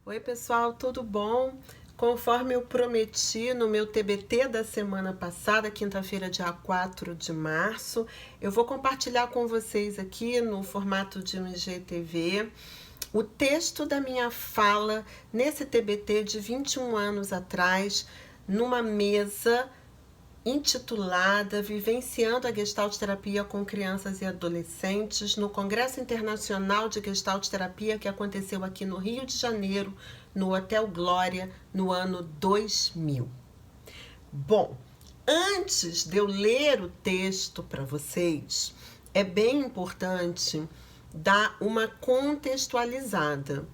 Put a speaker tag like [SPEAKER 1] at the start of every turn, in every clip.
[SPEAKER 1] Oi, pessoal, tudo bom? Conforme eu prometi no meu TBT da semana passada, quinta-feira, dia 4 de março, eu vou compartilhar com vocês aqui no formato de um IGTV o texto da minha fala nesse TBT de 21 anos atrás, numa mesa intitulada Vivenciando a Gestalt Terapia com Crianças e Adolescentes no Congresso Internacional de Gestalt Terapia que aconteceu aqui no Rio de Janeiro, no Hotel Glória, no ano 2000. Bom, antes de eu ler o texto para vocês, é bem importante dar uma contextualizada.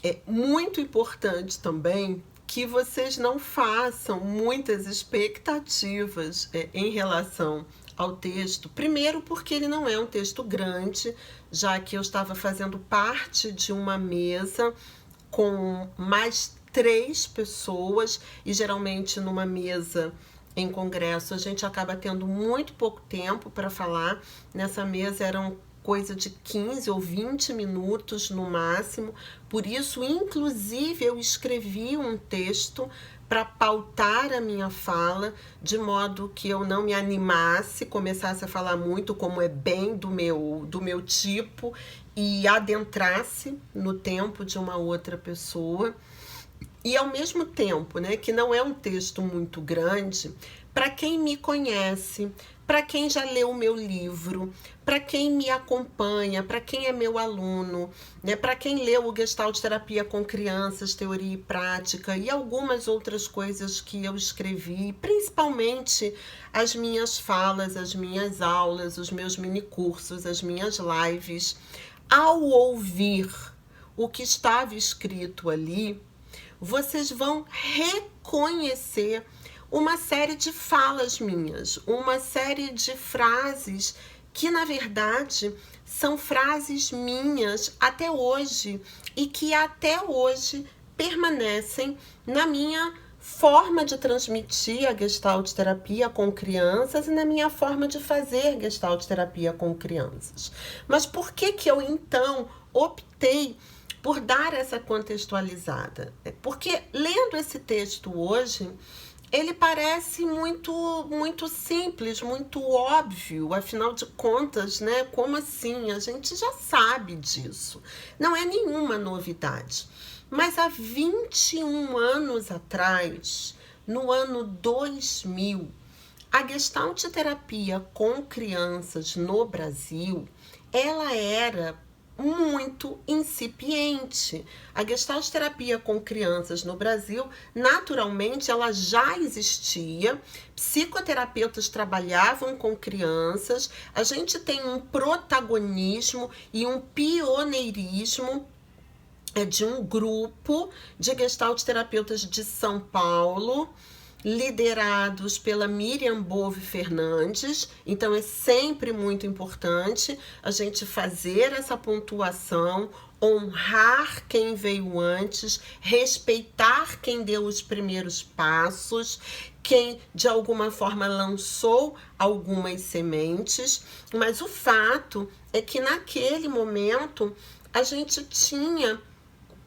[SPEAKER 1] É muito importante também que vocês não façam muitas expectativas em relação ao texto. Primeiro, porque ele não é um texto grande, já que eu estava fazendo parte de uma mesa com mais 3 pessoas, e geralmente numa mesa em congresso a gente acaba tendo muito pouco tempo para falar. Nessa mesa eram coisa de 15 ou 20 minutos no máximo, por isso, inclusive, eu escrevi um texto para pautar a minha fala, de modo que eu não me animasse, começasse a falar muito, como é bem do meu tipo, e adentrasse no tempo de uma outra pessoa. E ao mesmo tempo, né, que não é um texto muito grande, para quem me conhece, para quem já leu o meu livro, para quem me acompanha, para quem é meu aluno, né, para quem leu o Gestalt Terapia com Crianças, Teoria e Prática e algumas outras coisas que eu escrevi, principalmente as minhas falas, as minhas aulas, os meus minicursos, as minhas lives, ao ouvir o que estava escrito ali, vocês vão reconhecer uma série de falas minhas, uma série de frases que, na verdade, são frases minhas até hoje e que até hoje permanecem na minha forma de transmitir a Gestalt Terapia com crianças e na minha forma de fazer Gestalt Terapia com crianças. Mas por que eu, então, optei por dar essa contextualizada? Porque lendo esse texto hoje, ele parece muito simples, muito óbvio, afinal de contas, né? Como assim? A gente já sabe disso. Não é nenhuma novidade. Mas há 21 anos atrás, no ano 2000, a Gestalt Terapia com crianças no Brasil, ela era muito incipiente. A Gestalt Terapia com crianças no Brasil, naturalmente, ela já existia, psicoterapeutas trabalhavam com crianças, a gente tem um protagonismo e um pioneirismo de um grupo de Gestalt terapeutas de São Paulo, liderados pela Miriam Bove Fernandes. Então é sempre muito importante a gente fazer essa pontuação, honrar quem veio antes, respeitar quem deu os primeiros passos, quem de alguma forma lançou algumas sementes. Mas o fato é que naquele momento a gente tinha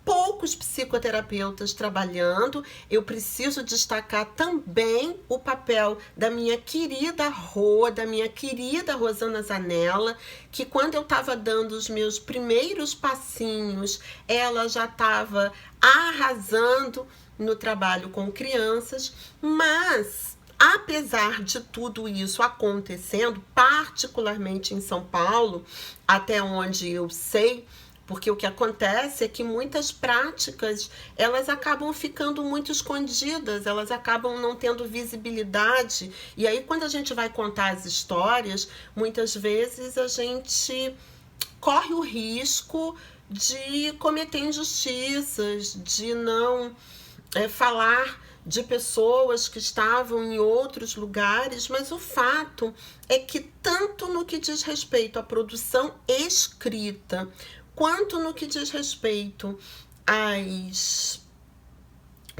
[SPEAKER 1] poucos psicoterapeutas trabalhando. Eu preciso destacar também o papel da minha querida Rô, da minha querida Rosana Zanella, que quando eu estava dando os meus primeiros passinhos, ela já estava arrasando no trabalho com crianças. Mas apesar de tudo isso acontecendo, particularmente em São Paulo, até onde eu sei, porque o que acontece é que muitas práticas, elas acabam ficando muito escondidas, elas acabam não tendo visibilidade. E aí, quando a gente vai contar as histórias, muitas vezes a gente corre o risco de cometer injustiças, de não falar de pessoas que estavam em outros lugares, mas o fato é que tanto no que diz respeito à produção escrita, quanto no que diz respeito às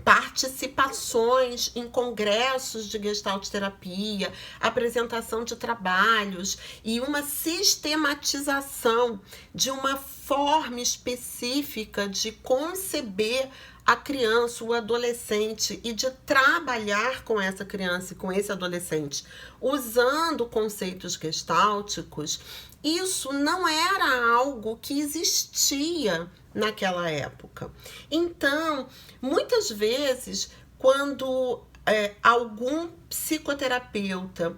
[SPEAKER 1] participações em congressos de Gestalt terapia, apresentação de trabalhos e uma sistematização de uma forma específica de conceber a criança, o adolescente e de trabalhar com essa criança e com esse adolescente usando conceitos gestálticos. Isso não era algo que existia naquela época. Então, muitas vezes, quando algum psicoterapeuta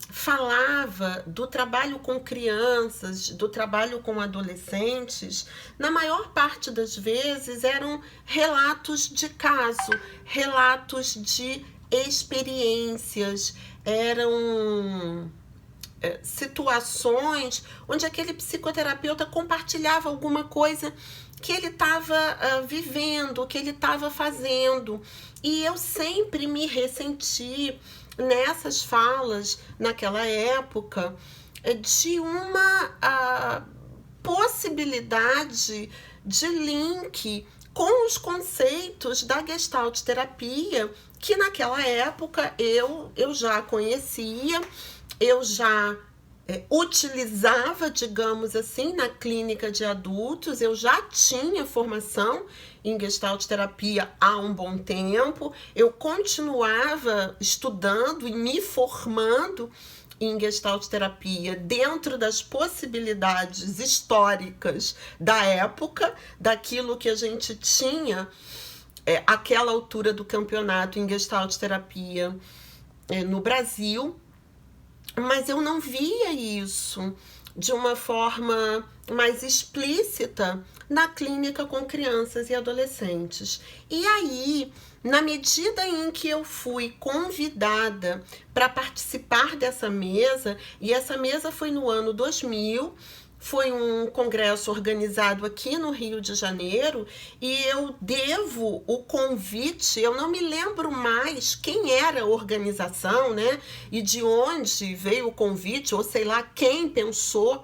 [SPEAKER 1] falava do trabalho com crianças, do trabalho com adolescentes, na maior parte das vezes eram relatos de caso, relatos de experiências, eram situações onde aquele psicoterapeuta compartilhava alguma coisa que ele estava vivendo, que ele estava fazendo. E eu sempre me ressenti nessas falas, naquela época, de uma possibilidade de link com os conceitos da Gestalt terapia, que naquela época eu já conhecia, eu já utilizava, digamos assim, na clínica de adultos. Eu já tinha formação em Gestalt terapia há um bom tempo, eu continuava estudando e me formando em Gestalt terapia dentro das possibilidades históricas da época, daquilo que a gente tinha àquela altura do campeonato em Gestalt terapia no Brasil. Mas eu não via isso de uma forma mais explícita na clínica com crianças e adolescentes. E aí, na medida em que eu fui convidada para participar dessa mesa, e essa mesa foi no ano 2000, foi um congresso organizado aqui no Rio de Janeiro, e eu devo o convite, eu não me lembro mais quem era a organização, né? E de onde veio o convite, ou sei lá quem pensou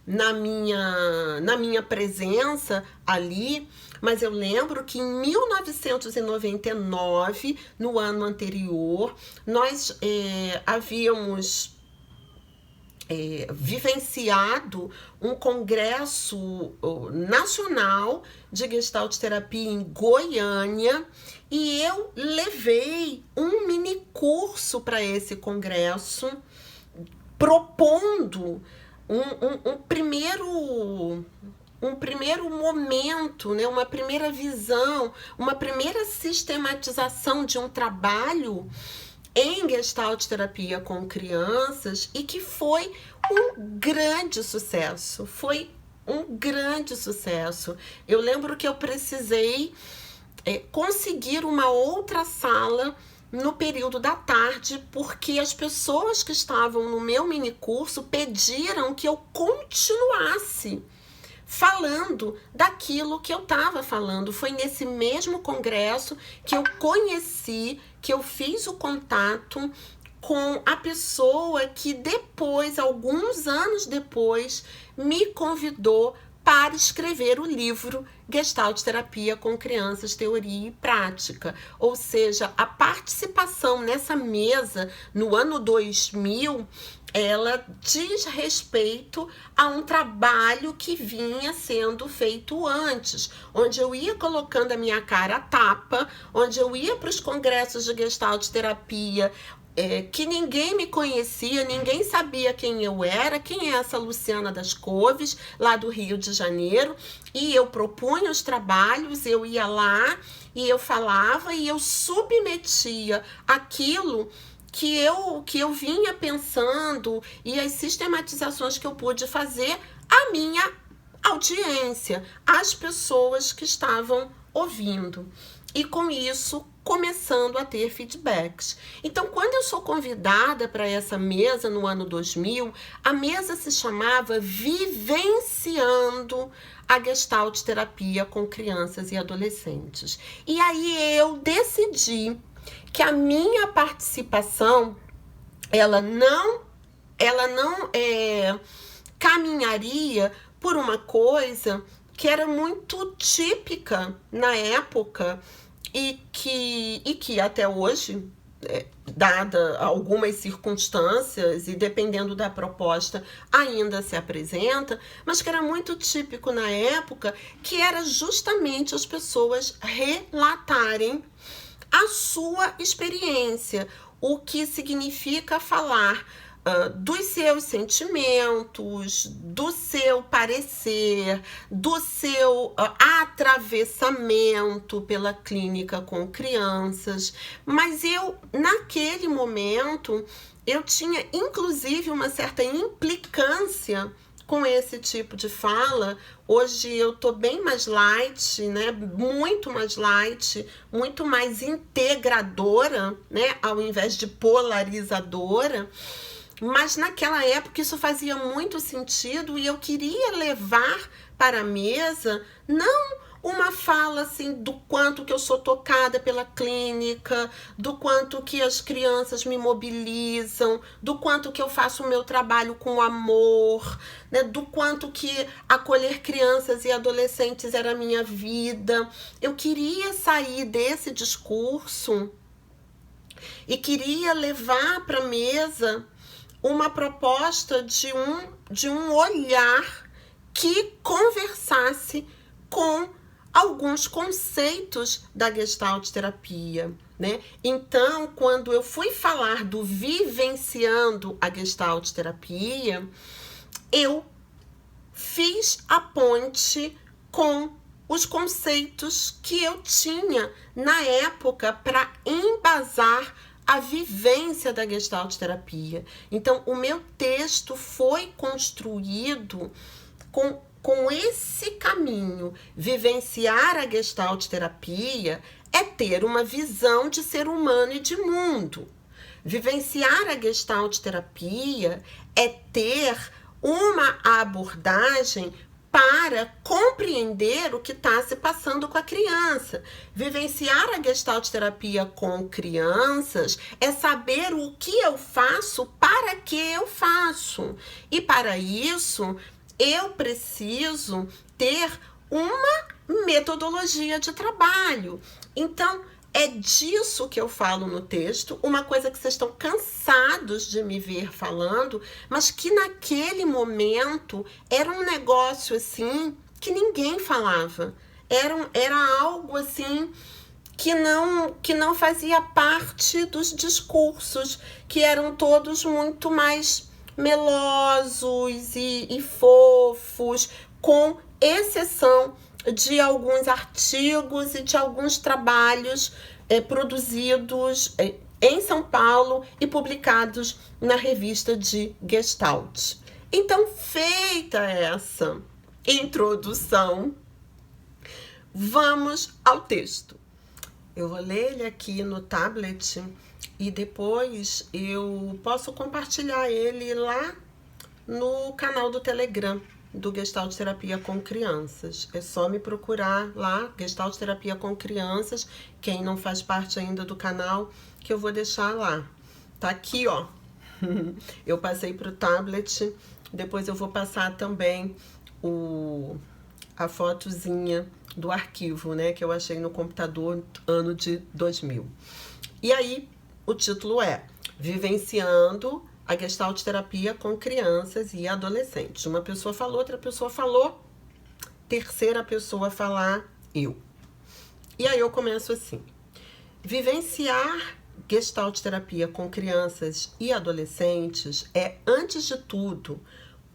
[SPEAKER 1] na minha presença ali, mas eu lembro que em 1999, no ano anterior, nós havíamos vivenciado um congresso nacional de Gestalt terapia em Goiânia, e eu levei um mini curso para esse congresso, propondo um primeiro momento, né, uma primeira visão, uma primeira sistematização de um trabalho em Gestalt terapia com crianças, e que foi um grande sucesso, Eu lembro que eu precisei conseguir uma outra sala no período da tarde, porque as pessoas que estavam no meu mini curso pediram que eu continuasse falando daquilo que eu estava falando. Foi nesse mesmo congresso que eu conheci, que eu fiz o contato com a pessoa que depois, alguns anos depois, me convidou para escrever o livro Gestalt terapia com crianças, teoria e prática. Ou seja, a participação nessa mesa no ano 2000, ela diz respeito a um trabalho que vinha sendo feito antes, onde eu ia colocando a minha cara a tapa, onde eu ia para os congressos de Gestalt terapia, que ninguém me conhecia, ninguém sabia quem eu era, quem é essa Luciana das Coves, lá do Rio de Janeiro, e eu propunha os trabalhos, eu ia lá e eu falava e eu submetia aquilo que eu vinha pensando e as sistematizações que eu pude fazer à minha audiência, às pessoas que estavam ouvindo. E com isso, começando a ter feedbacks. Então, quando eu sou convidada para essa mesa no ano 2000, a mesa se chamava Vivenciando a Gestalt terapia com crianças e adolescentes. E aí eu decidi que a minha participação, ela não caminharia por uma coisa que era muito típica na época e que até hoje, dada algumas circunstâncias e dependendo da proposta, ainda se apresenta, mas que era muito típico na época, que era justamente as pessoas relatarem a sua experiência, o que significa falar dos seus sentimentos, do seu parecer, do seu atravessamento pela clínica com crianças. Mas eu, naquele momento, eu tinha inclusive uma certa implicância com esse tipo de fala. Hoje eu tô bem mais light, né? Muito mais light, muito mais integradora, né? Ao invés de polarizadora. Mas naquela época isso fazia muito sentido e eu queria levar para a mesa não uma fala assim do quanto que eu sou tocada pela clínica, do quanto que as crianças me mobilizam, do quanto que eu faço o meu trabalho com amor, né? Do quanto que acolher crianças e adolescentes era a minha vida. Eu queria sair desse discurso e queria levar para a mesa uma proposta de um olhar que conversasse com alguns conceitos da Gestalt terapia, né? Então, quando eu fui falar do vivenciando a Gestalt terapia, eu fiz a ponte com os conceitos que eu tinha na época para embasar a vivência da Gestalt terapia. Então, o meu texto foi construído com esse caminho. Vivenciar a Gestalt terapia é ter uma visão de ser humano e de mundo. Vivenciar a Gestalt terapia é ter uma abordagem para compreender o que está se passando com a criança. Vivenciar a Gestalt terapia com crianças é saber o que eu faço, para que eu faço. E para isso, eu preciso ter uma metodologia de trabalho. Então, é disso que eu falo no texto, uma coisa que vocês estão cansados de me ver falando, mas que naquele momento era um negócio assim que ninguém falava. Era algo assim que não fazia parte dos discursos, que eram todos muito mais melosos e fofos, com exceção de alguns artigos e de alguns trabalhos produzidos em São Paulo e publicados na revista de Gestalt. Então, feita essa introdução, vamos ao texto. Eu vou ler ele aqui no tablet e depois eu posso compartilhar ele lá no canal do Telegram do Gestalt Terapia com Crianças. É só me procurar lá, Gestalt Terapia com Crianças, quem não faz parte ainda do canal, que eu vou deixar lá. Tá aqui, ó. Eu passei pro tablet, depois eu vou passar também a fotozinha do arquivo, né, que eu achei no computador ano de 2000. E aí, o título é Vivenciando a Gestalt terapia com crianças e adolescentes. Uma pessoa falou, outra pessoa falou, terceira pessoa falar, eu. E aí eu começo assim. Vivenciar Gestalt terapia com crianças e adolescentes é, antes de tudo,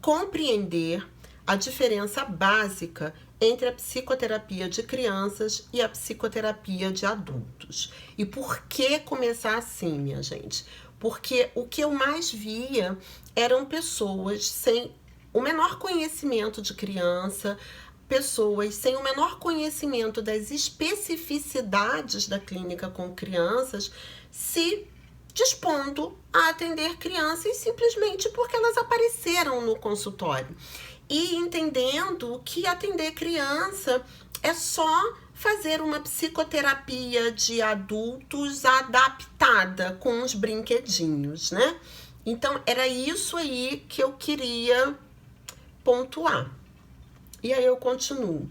[SPEAKER 1] compreender a diferença básica entre a psicoterapia de crianças e a psicoterapia de adultos. E por que começar assim, minha gente? Porque o que eu mais via eram pessoas sem o menor conhecimento de criança, pessoas sem o menor conhecimento das especificidades da clínica com crianças, se dispondo a atender crianças simplesmente porque elas apareceram no consultório. E entendendo que atender criança é só fazer uma psicoterapia de adultos adaptada com uns brinquedinhos, né? Então, era isso aí que eu queria pontuar. E aí eu continuo.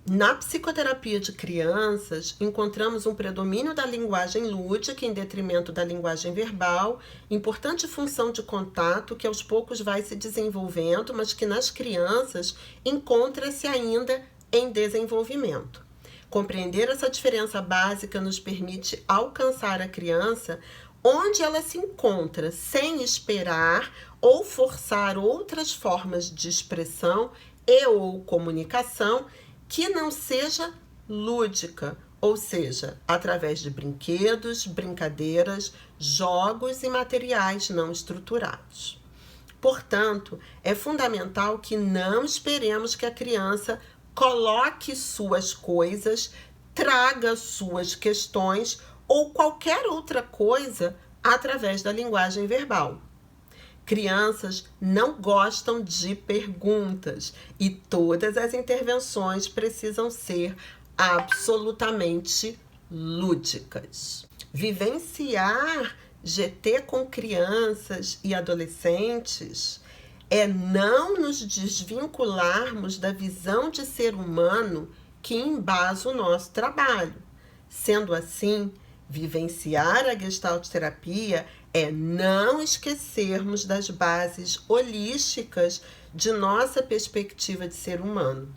[SPEAKER 1] Na psicoterapia de crianças, encontramos um predomínio da linguagem lúdica em detrimento da linguagem verbal, importante função de contato que aos poucos vai se desenvolvendo, mas que nas crianças encontra-se ainda em desenvolvimento. Compreender essa diferença básica nos permite alcançar a criança onde ela se encontra, sem esperar ou forçar outras formas de expressão e ou comunicação que não seja lúdica, ou seja, através de brinquedos, brincadeiras, jogos e materiais não estruturados. Portanto, é fundamental que não esperemos que a criança coloque suas coisas, traga suas questões ou qualquer outra coisa através da linguagem verbal. Crianças não gostam de perguntas e todas as intervenções precisam ser absolutamente lúdicas. Vivenciar GT com crianças e adolescentes é não nos desvincularmos da visão de ser humano que embasa o nosso trabalho. Sendo assim, vivenciar a Gestalt terapia é não esquecermos das bases holísticas de nossa perspectiva de ser humano.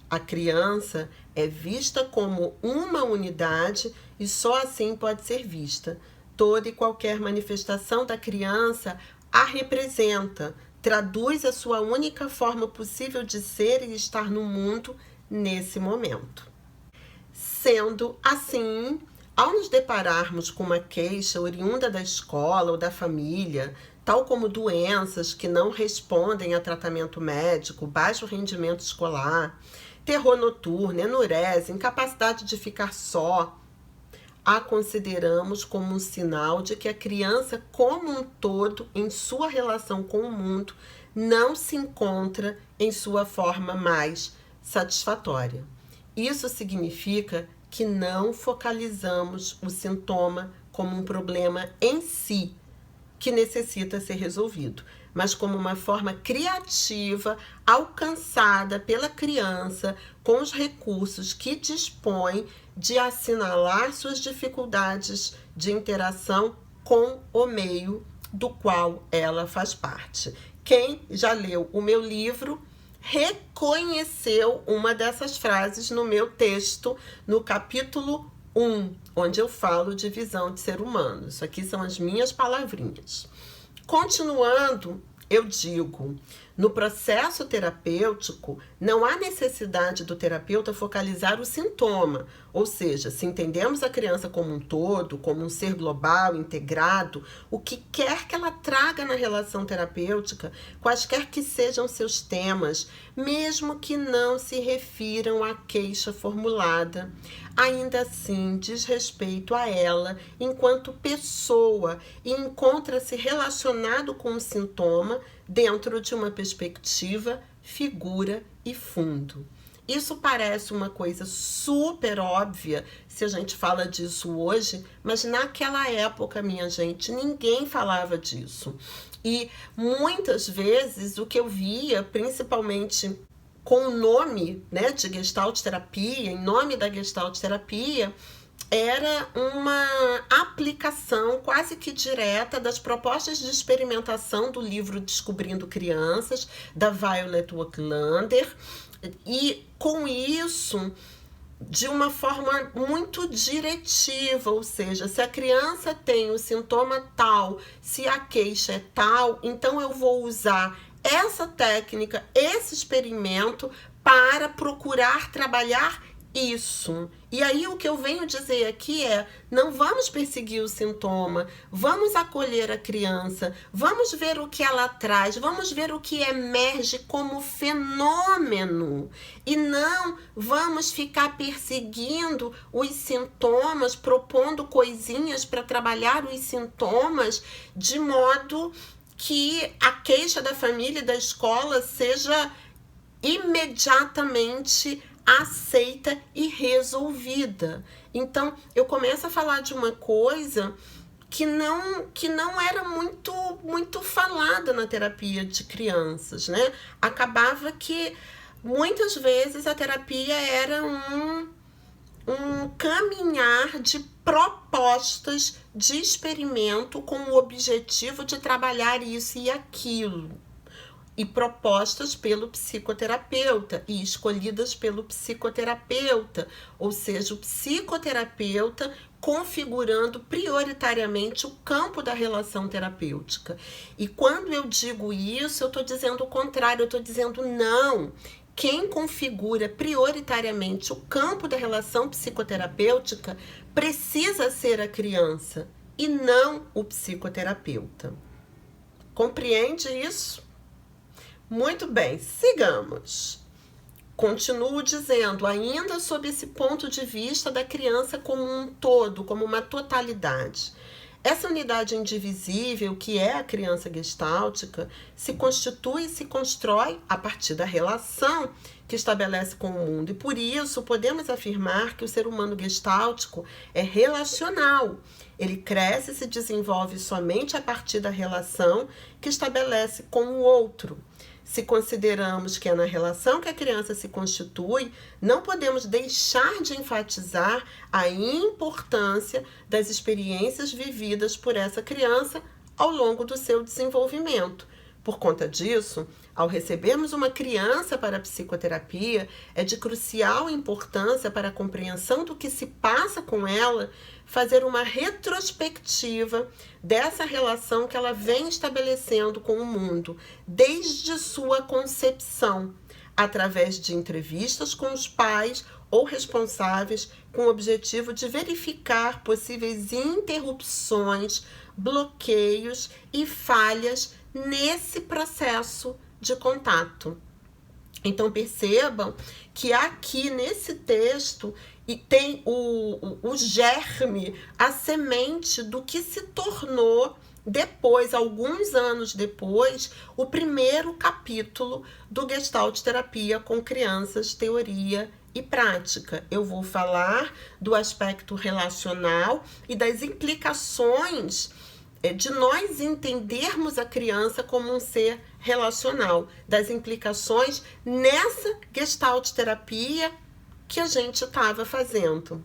[SPEAKER 1] A criança é vista como uma unidade e só assim pode ser vista. Toda e qualquer manifestação da criança a representa, traduz a sua única forma possível de ser e estar no mundo nesse momento. Sendo assim, ao nos depararmos com uma queixa oriunda da escola ou da família, tal como doenças que não respondem a tratamento médico, baixo rendimento escolar, terror noturno, enurese, incapacidade de ficar só, a consideramos como um sinal de que a criança como um todo, em sua relação com o mundo, não se encontra em sua forma mais satisfatória. Isso significa que não focalizamos o sintoma como um problema em si, que necessita ser resolvido, mas como uma forma criativa alcançada pela criança com os recursos que dispõe de assinalar suas dificuldades de interação com o meio do qual ela faz parte. Quem já leu o meu livro reconheceu uma dessas frases no meu texto, no capítulo 1, onde eu falo de visão de ser humano. Isso aqui são as minhas palavrinhas. Continuando, eu digo, no processo terapêutico, não há necessidade do terapeuta focalizar o sintoma, ou seja, se entendemos a criança como um todo, como um ser global, integrado, o que quer que ela traga na relação terapêutica, quaisquer que sejam seus temas, mesmo que não se refiram à queixa formulada, ainda assim diz respeito a ela enquanto pessoa e encontra-se relacionado com o sintoma dentro de uma perspectiva, figura e fundo. Isso parece uma coisa super óbvia se a gente fala disso hoje, mas naquela época, minha gente, ninguém falava disso. E muitas vezes o que eu via, principalmente com o nome, né, de Gestalt terapia, em nome da Gestalt terapia, era uma aplicação quase que direta das propostas de experimentação do livro Descobrindo Crianças, da Violet Waklander, e com isso, de uma forma muito diretiva, ou seja, se a criança tem o sintoma tal, se a queixa é tal, então eu vou usar essa técnica, esse experimento para procurar trabalhar isso. E aí o que eu venho dizer aqui é, não vamos perseguir o sintoma, vamos acolher a criança, vamos ver o que ela traz, vamos ver o que emerge como fenômeno e não vamos ficar perseguindo os sintomas, propondo coisinhas para trabalhar os sintomas de modo que a queixa da família e da escola seja imediatamente aceita e resolvida. Então, eu começo a falar de uma coisa que não era muito falada na terapia de crianças, né? Acabava que Muitas vezes a terapia era um caminhar de propostas de experimento com o objetivo de trabalhar isso e aquilo. E propostas pelo psicoterapeuta e escolhidas pelo psicoterapeuta, ou seja, o psicoterapeuta configurando prioritariamente o campo da relação terapêutica. E quando eu digo isso, eu estou dizendo o contrário, eu estou dizendo não. Quem configura prioritariamente o campo da relação psicoterapêutica precisa ser a criança e não o psicoterapeuta. Compreende isso? Muito bem, sigamos. Continuo dizendo, ainda sob esse ponto de vista da criança como um todo, como uma totalidade. Essa unidade indivisível, que é a criança gestáltica, se constitui e se constrói a partir da relação que estabelece com o mundo. E por isso, podemos afirmar que o ser humano gestáltico é relacional. Ele cresce e se desenvolve somente a partir da relação que estabelece com o outro. Se consideramos que é na relação que a criança se constitui, não podemos deixar de enfatizar a importância das experiências vividas por essa criança ao longo do seu desenvolvimento. Por conta disso, ao recebermos uma criança para a psicoterapia, é de crucial importância para a compreensão do que se passa com ela, fazer uma retrospectiva dessa relação que ela vem estabelecendo com o mundo, desde sua concepção, através de entrevistas com os pais ou responsáveis, com o objetivo de verificar possíveis interrupções, bloqueios e falhas nesse processo de contato. Então percebam que aqui nesse texto tem o germe, a semente do que se tornou depois, alguns anos depois, o primeiro capítulo do Gestalt Terapia com Crianças, Teoria e Prática. Eu vou falar do aspecto relacional e das implicações de nós entendermos a criança como um ser relacional, das implicações nessa Gestalt terapia que a gente estava fazendo.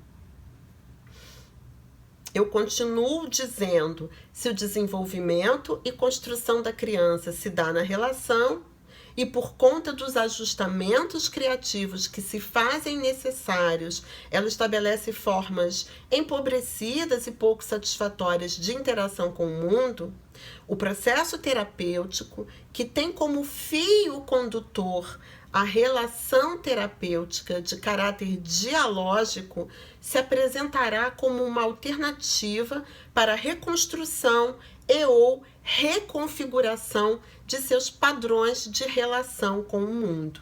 [SPEAKER 1] Eu continuo dizendo, se o desenvolvimento e construção da criança se dá na relação, e por conta dos ajustamentos criativos que se fazem necessários, ela estabelece formas empobrecidas e pouco satisfatórias de interação com o mundo, o processo terapêutico, que tem como fio condutor a relação terapêutica de caráter dialógico, se apresentará como uma alternativa para a reconstrução e ou reconfiguração de seus padrões de relação com o mundo.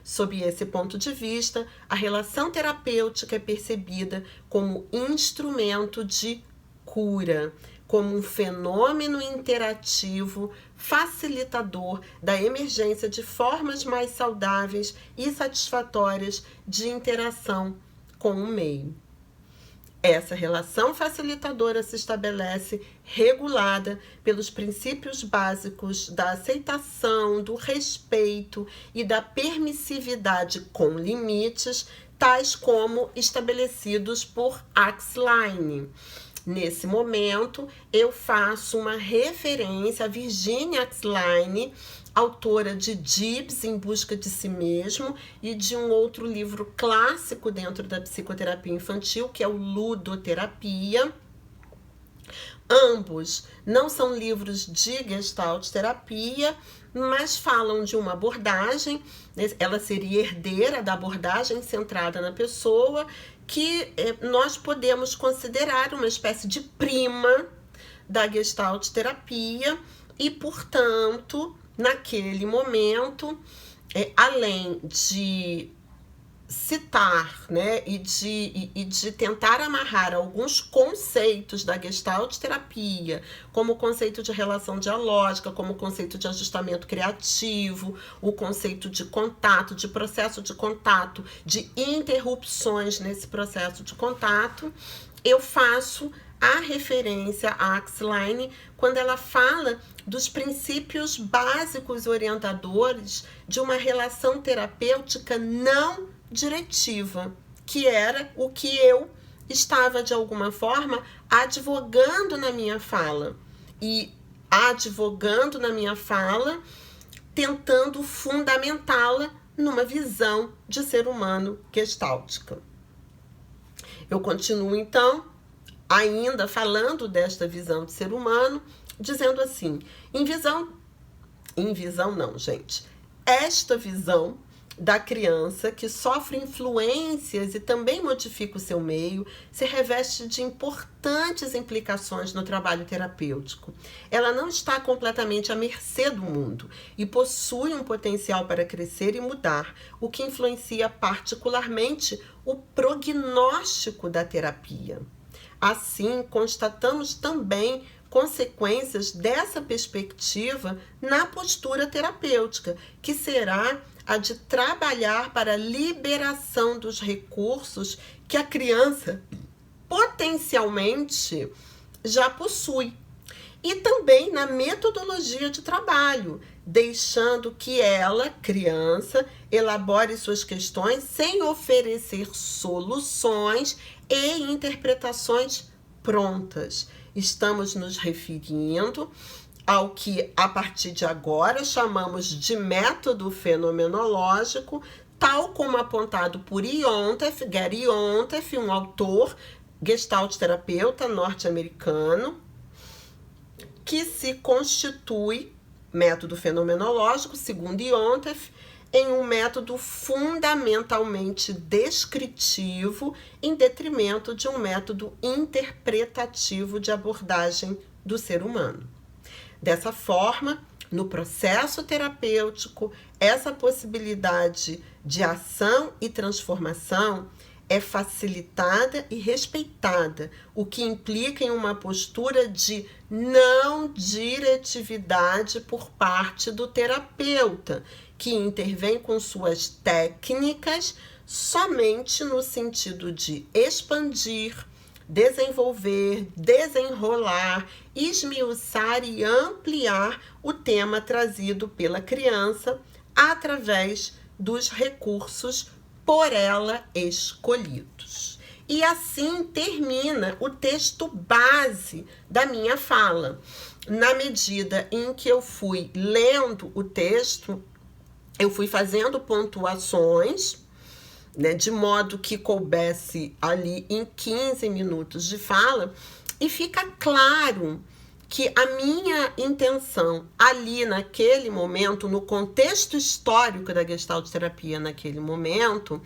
[SPEAKER 1] Sob esse ponto de vista, a relação terapêutica é percebida como instrumento de cura, como um fenômeno interativo facilitador da emergência de formas mais saudáveis e satisfatórias de interação com o meio. Essa relação facilitadora se estabelece regulada pelos princípios básicos da aceitação, do respeito e da permissividade com limites, tais como estabelecidos por Axline. Nesse momento, eu faço uma referência a Virginia Axline, autora de Gibbs, Em Busca de Si Mesmo, e de um outro livro clássico dentro da psicoterapia infantil, que é o Ludoterapia. Ambos não são livros de Gestalt terapia, mas falam de uma abordagem, ela seria herdeira da abordagem centrada na pessoa, que nós podemos considerar uma espécie de prima da Gestalt terapia e, portanto, naquele momento, além de citar, né, e de tentar amarrar alguns conceitos da Gestalt terapia, como o conceito de relação dialógica, como o conceito de ajustamento criativo, o conceito de contato, de processo de contato, de interrupções nesse processo de contato, eu faço a referência à Axline quando ela fala dos princípios básicos orientadores de uma relação terapêutica não diretiva, que era o que eu estava, de alguma forma, advogando na minha fala. E advogando na minha fala, tentando fundamentá-la numa visão de ser humano gestáltica. Eu continuo, então, ainda falando desta visão de ser humano, dizendo assim, esta visão da criança que sofre influências e também modifica o seu meio, se reveste de importantes implicações no trabalho terapêutico. Ela não está completamente à mercê do mundo e possui um potencial para crescer e mudar, o que influencia particularmente o prognóstico da terapia. Assim, constatamos também consequências dessa perspectiva na postura terapêutica, que será a de trabalhar para a liberação dos recursos que a criança potencialmente já possui. E também na metodologia de trabalho, deixando que ela, criança, elabore suas questões sem oferecer soluções e interpretações prontas. Estamos nos referindo ao que, a partir de agora, chamamos de método fenomenológico, tal como apontado por Gary Yontef, um autor gestalt terapeuta norte-americano, que se constitui, método fenomenológico, segundo Yontef, em um método fundamentalmente descritivo, em detrimento de um método interpretativo de abordagem do ser humano. Dessa forma, no processo terapêutico, essa possibilidade de ação e transformação é facilitada e respeitada, o que implica em uma postura de não diretividade por parte do terapeuta, que intervém com suas técnicas somente no sentido de expandir, desenvolver, desenrolar, esmiuçar e ampliar o tema trazido pela criança através dos recursos por ela escolhidos. E assim termina o texto base da minha fala. Na medida em que eu fui lendo o texto, eu fui fazendo pontuações, né, de modo que coubesse ali em 15 minutos de fala, e fica claro que a minha intenção ali naquele momento, no contexto histórico da Gestalt terapia naquele momento,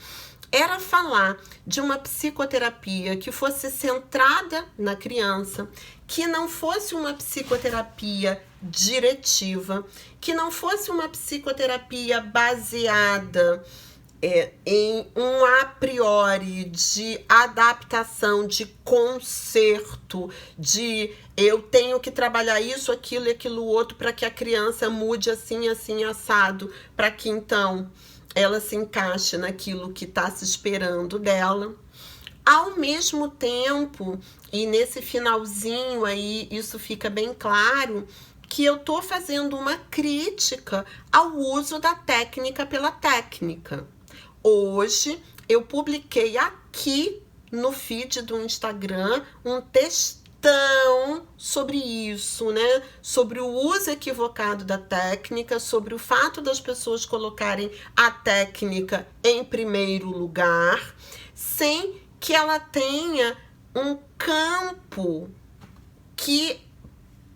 [SPEAKER 1] era falar de uma psicoterapia que fosse centrada na criança, que não fosse uma psicoterapia diretiva, que não fosse uma psicoterapia baseada em um a priori de adaptação, de conserto, de eu tenho que trabalhar isso, aquilo e aquilo outro para que a criança mude assim, assim, assado, para que então ela se encaixe naquilo que está se esperando dela. Ao mesmo tempo, e nesse finalzinho aí, isso fica bem claro, que eu estou fazendo uma crítica ao uso da técnica pela técnica. Hoje, eu publiquei aqui no feed do Instagram um textão sobre isso, né? Sobre o uso equivocado da técnica, sobre o fato das pessoas colocarem a técnica em primeiro lugar, sem que ela tenha um campo que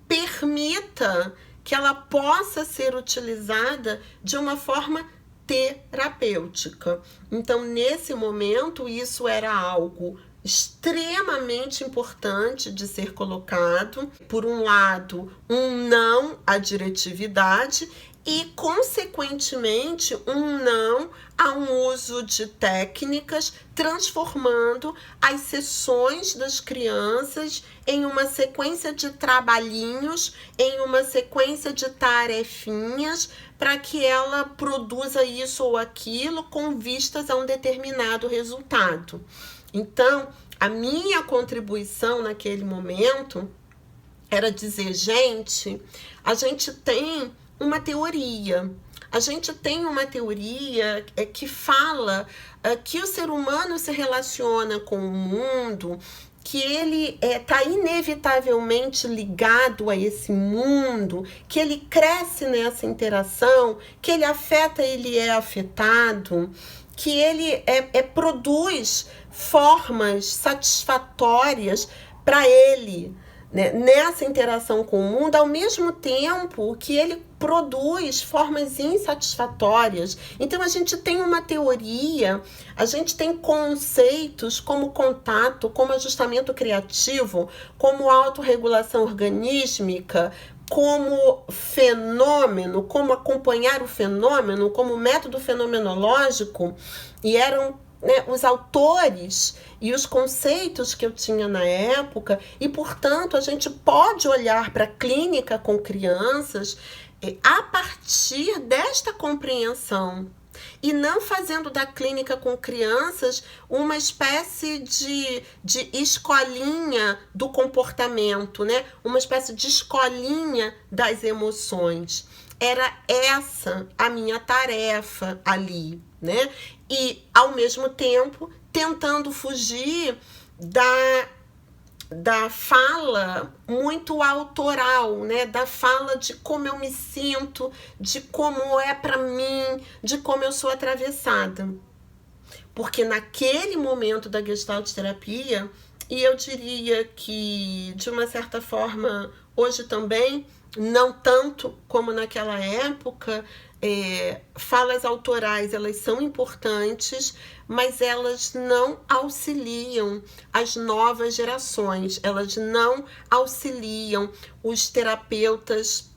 [SPEAKER 1] permita que ela possa ser utilizada de uma forma terapêutica. Então, nesse momento, isso era algo extremamente importante de ser colocado. Por um lado, um não à diretividade e, consequentemente, um não a um uso de técnicas, transformando as sessões das crianças em uma sequência de trabalhinhos, em uma sequência de tarefinhas, para que ela produza isso ou aquilo com vistas a um determinado resultado. Então, A minha contribuição naquele momento era dizer, gente, a gente tem uma teoria. A gente tem uma teoria que fala que o ser humano se relaciona com o mundo, que ele está inevitavelmente ligado a esse mundo, que ele cresce nessa interação, que ele afeta, ele é afetado, que ele produz formas satisfatórias para ele, né, nessa interação com o mundo, ao mesmo tempo que ele produz formas insatisfatórias. Então a gente tem uma teoria, a gente tem conceitos como contato, como ajustamento criativo, como autorregulação organísmica, como fenômeno, como acompanhar o fenômeno, como método fenomenológico, e eram, né, os autores e os conceitos que eu tinha na época, e, portanto, a gente pode olhar para a clínica com crianças a partir desta compreensão, e não fazendo da clínica com crianças uma espécie de escolinha do comportamento, né? Uma espécie de escolinha das emoções. Era essa a minha tarefa ali, né? E, ao mesmo tempo, tentando fugir da fala muito autoral, né? Da fala de como eu me sinto, de como é para mim, de como eu sou atravessada. Porque naquele momento da Gestalt terapia, e eu diria que, de uma certa forma, hoje também, não tanto como naquela época, falas autorais, elas são importantes, mas elas não auxiliam as novas gerações, elas não auxiliam os terapeutas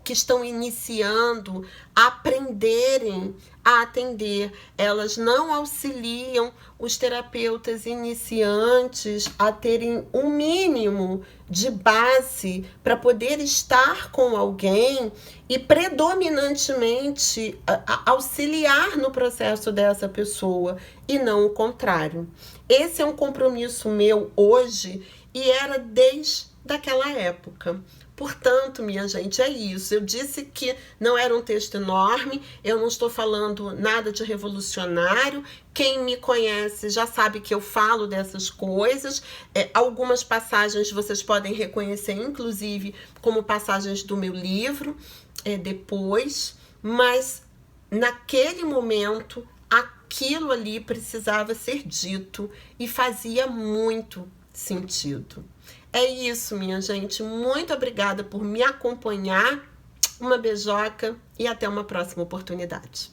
[SPEAKER 1] que estão iniciando a aprenderem a atender. Elas não auxiliam os terapeutas iniciantes a terem um mínimo de base para poder estar com alguém e predominantemente auxiliar no processo dessa pessoa, e não o contrário. Esse é um compromisso meu hoje e era desde aquela época. Portanto, minha gente, é isso. Eu disse que não era um texto enorme, eu não estou falando nada de revolucionário. Quem me conhece já sabe que eu falo dessas coisas. Algumas passagens vocês podem reconhecer, inclusive, como passagens do meu livro, depois. Mas, naquele momento, aquilo ali precisava ser dito e fazia muito sentido. É isso, minha gente. Muito obrigada por me acompanhar. Uma beijoca e até uma próxima oportunidade.